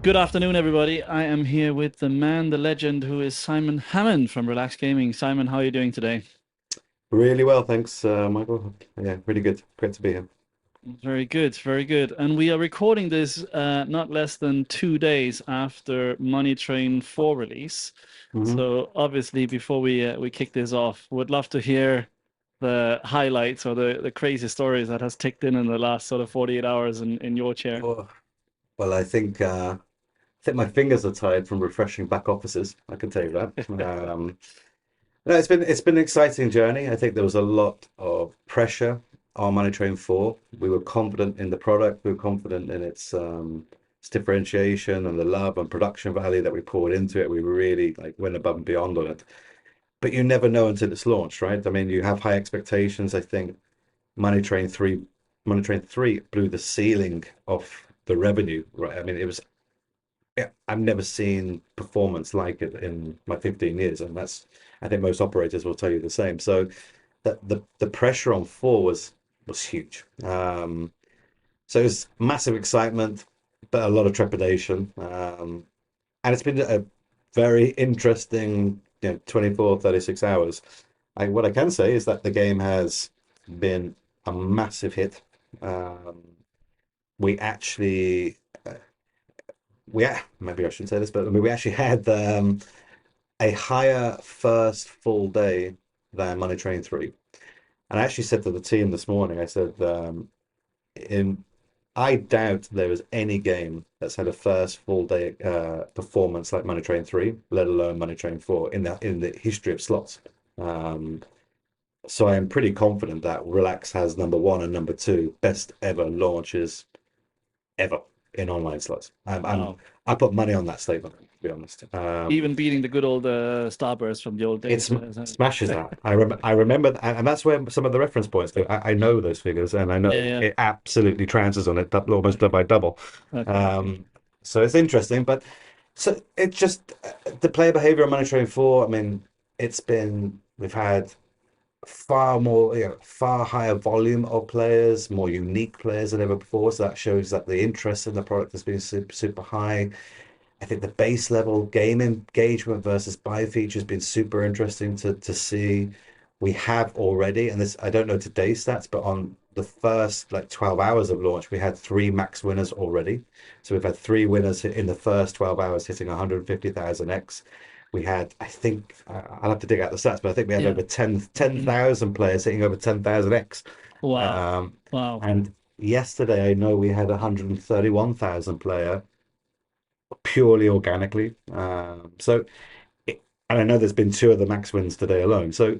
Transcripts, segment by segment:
Good afternoon, everybody. I am here with the man, the legend, who is Simon Hammon from Relax Gaming. Simon, how are you doing today? Really well, thanks, Michael. Yeah, really good. Great to be here. Very good, very good. And we are recording this not less than 2 days after Money Train 4 release. hmm So obviously, before we kick this off, would love to hear the highlights or the crazy stories that has ticked in the last sort of 48 hours in your chair. Oh, well, I think my fingers are tired from refreshing back offices. I can tell you that. No, it's been an exciting journey. I think there was a lot of pressure on Money Train 4. We were confident in the product. We were confident in its differentiation and the love and production value that we poured into it. We were really like went above and beyond on it. But you never know until it's launched, right? I mean, you have high expectations. I think Money Train 3, Money Train 3 blew the ceiling of the revenue, right? I mean, it was, yeah, I've never seen performance like it in my 15 years. And I think most operators will tell you the same. So the pressure on 4 was huge. So it was massive excitement, but a lot of trepidation. And it's been a very interesting, 24, 36 hours. What I can say is that the game has been a massive hit. Um, we actually, maybe I shouldn't say this, but I mean, we actually had a higher first full day than Money Train 3. And I actually said to the team this morning, I said, in I doubt there is any game that's had a first full day performance like Money Train 3, let alone Money Train 4 in the history of slots. Um, so I am pretty confident that Relax has number one and number two best ever launches ever in online slots. Wow. I put money on that statement, to be honest. Even beating the good old Starburst from the old It days. smashes that. I remember, and that's where some of the reference points go. I know those figures, and I know Yeah, yeah. it absolutely transes on it, almost double by double. Okay. Um, so it's interesting, but so it just the player behavior on Money Train 4. I mean, we've had far more, far higher volume of players, more unique players than ever before. So that shows that the interest in the product has been super, super high. I think the base level game engagement versus buy feature has been super interesting to see. We have already, and this I don't know today's stats, but on the first like 12 hours of launch, we had three max winners already. So we've had three winners in the first 12 hours hitting 150,000 X. We had, I think, I'll have to dig out the stats, but I think we had Yeah. over 10,000 players hitting over 10,000 X. Wow. Um, Wow. and yesterday, I know we had 131,000 player purely organically. And I know there's been two of the max wins today alone. So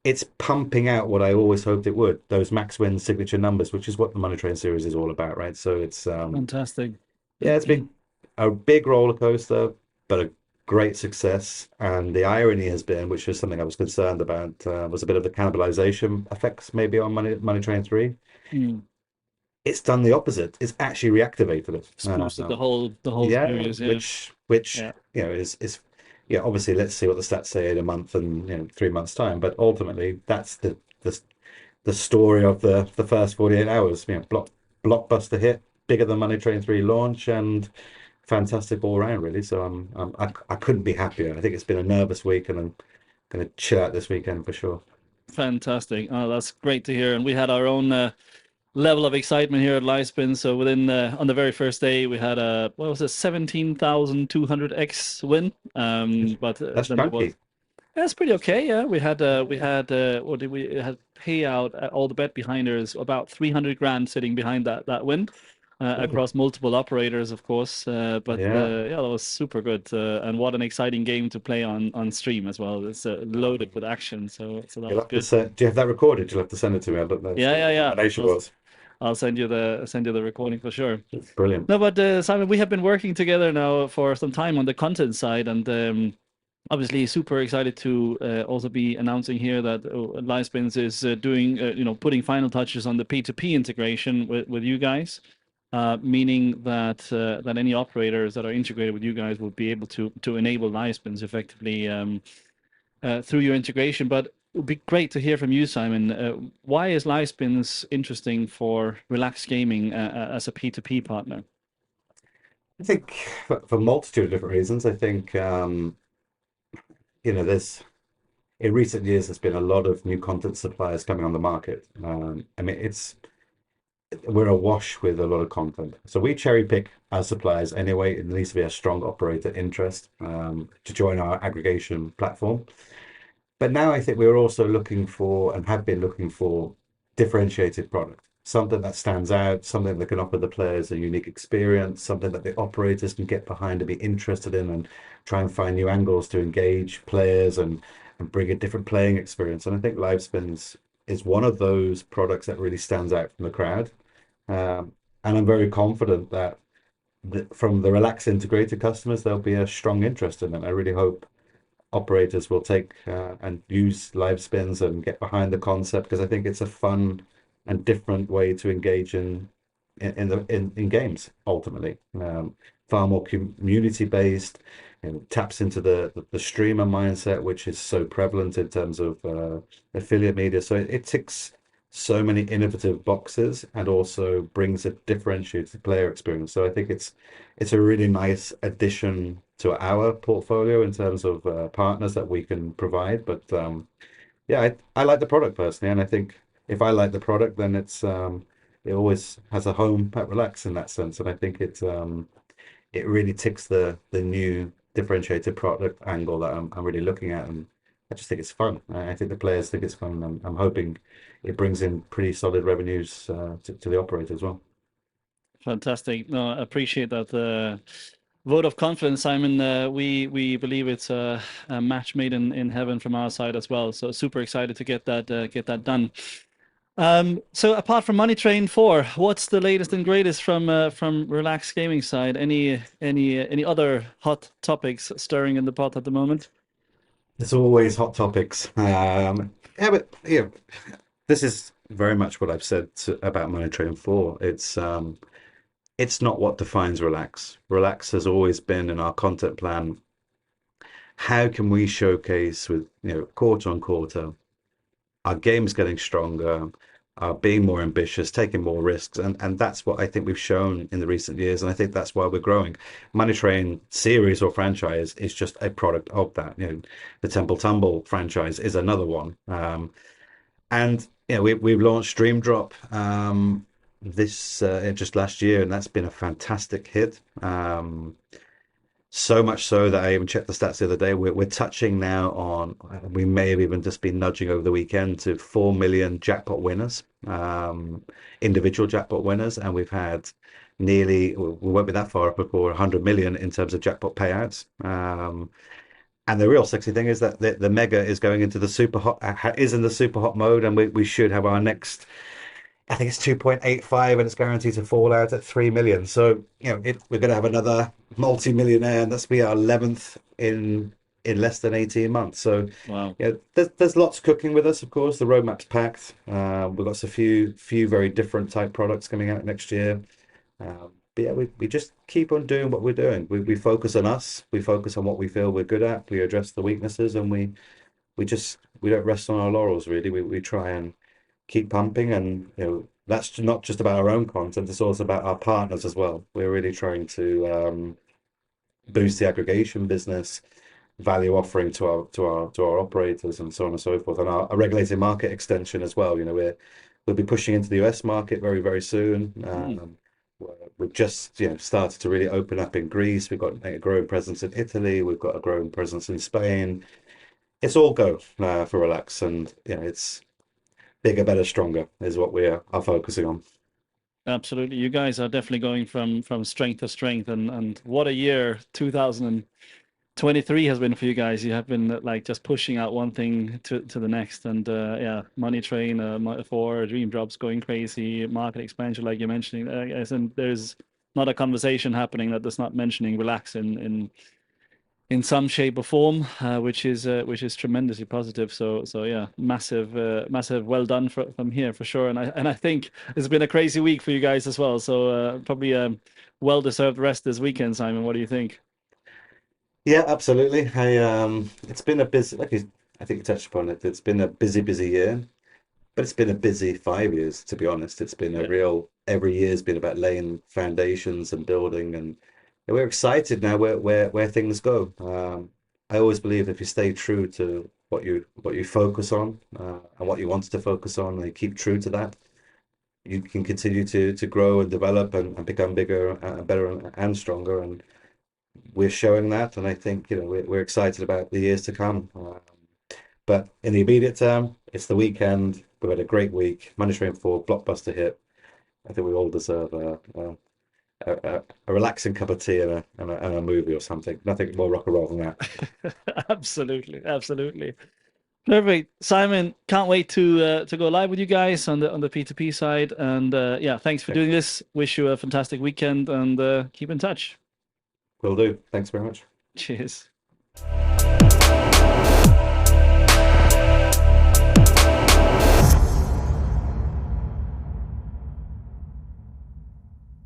it's pumping out what I always hoped it would, those max win signature numbers, which is what the Money Train series is all about, right? So Fantastic. yeah, it's been a big roller coaster, but a great success. And the irony has been, which is something I was concerned about, was a bit of the cannibalization effects maybe on Money Train 3. Mm. It's done the opposite. It's actually reactivated it. Just boosted the whole Yeah, series. Yeah. which Yeah. is yeah. Obviously, let's see what the stats say in a month and 3 months time. But ultimately, that's the story of the first 48 hours. Blockbuster hit, bigger than Money Train 3 launch, and fantastic all round, really. So I couldn't be happier. I think it's been a nervous week, and I'm going to chill out this weekend for sure. Fantastic. Oh, that's great to hear. And we had our own level of excitement here at Livespins. So within on the very first day, we had a what was it, 17,200x win. But That's then there was chunky. that's pretty okay. Yeah, we had what did we had payout all the bet behinders about 300 grand sitting behind that win. Oh, Across multiple operators, of course. But yeah. yeah, that was super good. And what an exciting game to play on stream as well. It's loaded with action, so that You'll was have to good. send. Do you have that recorded? You'll have to send it to me. I don't know. Yeah, yeah, The yeah. combination was I'll send you the recording for sure. brilliant. No, but Simon, we have been working together now for some time on the content side, and obviously super excited to also be announcing here that Livespins is doing, putting final touches on the P2P integration with you guys. Meaning that any operators that are integrated with you guys will be able to enable Livespins effectively through your integration. But it would be great to hear from you, Simon. Why is Livespins interesting for Relax Gaming as a P2P partner? I think for a multitude of different reasons. I think there's in recent years there's been a lot of new content suppliers coming on the market. I mean, it's we're awash with a lot of content, so we cherry pick our suppliers anyway. It needs to be a strong operator interest to join our aggregation platform. But now I think we're also looking for and have been looking for differentiated product, something that stands out, something that can offer the players a unique experience, something that the operators can get behind and be interested in and try and find new angles to engage players and bring a different playing experience. And I think Livespins is one of those products that really stands out from the crowd. And I'm very confident that from the Relax integrated customers, there'll be a strong interest in it. I really hope operators will take and use live spins and get behind the concept because I think it's a fun and different way to engage in games ultimately. Far more community based, taps into the streamer mindset, which is so prevalent in terms of affiliate media. So it ticks so many innovative boxes and also brings a differentiated player experience. So I think it's a really nice addition to our portfolio in terms of partners that we can provide. But yeah, I like the product personally, and I think if I like the product, then it always has a home at Relax in that sense. And I think it really ticks the new differentiated product angle that I'm really looking at, and I just think it's fun. I think the players think it's fun. I'm hoping it brings in pretty solid revenues to the operator as well. Fantastic. No, I appreciate that vote of confidence, Simon. We believe it's a match made in heaven from our side as well. So super excited to get that done. So apart from Money Train 4, what's the latest and greatest from Relax Gaming side? Any other hot topics stirring in the pot at the moment? There's always hot topics. Yeah, but this is very much what I've said about Money Train 4. It's not what defines Relax. Relax has always been in our content plan. How can we showcase with quarter on quarter our game's getting stronger, being more ambitious, taking more risks, and that's what I think we've shown in the recent years, and I think that's why we're growing. Money Train series or franchise is just a product of that. The Temple Tumble franchise is another one, and we've launched Stream Drop this just last year, and that's been a fantastic hit. So much so that I even checked the stats the other day. We're touching now on, we may have even just been nudging over the weekend to 4 million jackpot winners, individual jackpot winners. And we've had nearly, we won't be that far up before 100 million in terms of jackpot payouts. And the real sexy thing is that the mega is going into the super hot, is in the super hot mode. And we should have our next, I think it's 2.85 and it's guaranteed to fall out at 3 million. So, we're going to have another multi-millionaire and that's be our 11th in less than 18 months. So, Wow. there's lots cooking with us, of course. The roadmap's packed. We've got a few very different type products coming out next year. But yeah, we just keep on doing what we're doing. We focus on us. We focus on what we feel we're good at. We address the weaknesses and we don't rest on our laurels, really. We try and keep pumping, and that's not just about our own content, it's also about our partners as well. We're really trying to boost the aggregation business value offering to our operators and so on and so forth, and a regulated market extension as well. We'll be pushing into the US market very, very soon. Hmm. We've just started to really open up in Greece. We've got a growing presence in Italy. We've got a growing presence in Spain. It's all go for Relax, and it's bigger, better, stronger is what we are focusing on. Absolutely. You guys are definitely going from strength to strength, and what a year 2023 has been for you guys. You have been like just pushing out one thing to the next, and yeah, Money Train, 4 Dream Drops going crazy, market expansion like you're mentioning. As in, there's not a conversation happening that does not mentioning Relax in some shape or form, which is tremendously positive. So yeah, massive well done from here for sure. And I think it's been a crazy week for you guys as well. So probably a well deserved rest this weekend, Simon. What do you think? Yeah, absolutely. It's been a busy, I think you touched upon it. It's been a busy year, but it's been a busy 5 years, to be honest. It's been a Yeah. real, every year's been about laying foundations and building, and we're excited now where things go. I always believe if you stay true to what you focus on and what you want to focus on, and you keep true to that, you can continue to grow and develop and become bigger and better and stronger. And we're showing that. And I think, we're excited about the years to come. But in the immediate term, it's the weekend. We've had a great week. Managed to aim for blockbuster hit. I think we all deserve a relaxing cup of tea and a movie or something. Nothing more rock and roll than that. Absolutely, absolutely. Perfect. Simon, can't wait to go live with you guys on the P2P side. And yeah, thanks for doing this. Wish you a fantastic weekend and keep in touch. Will do. Thanks very much. Cheers.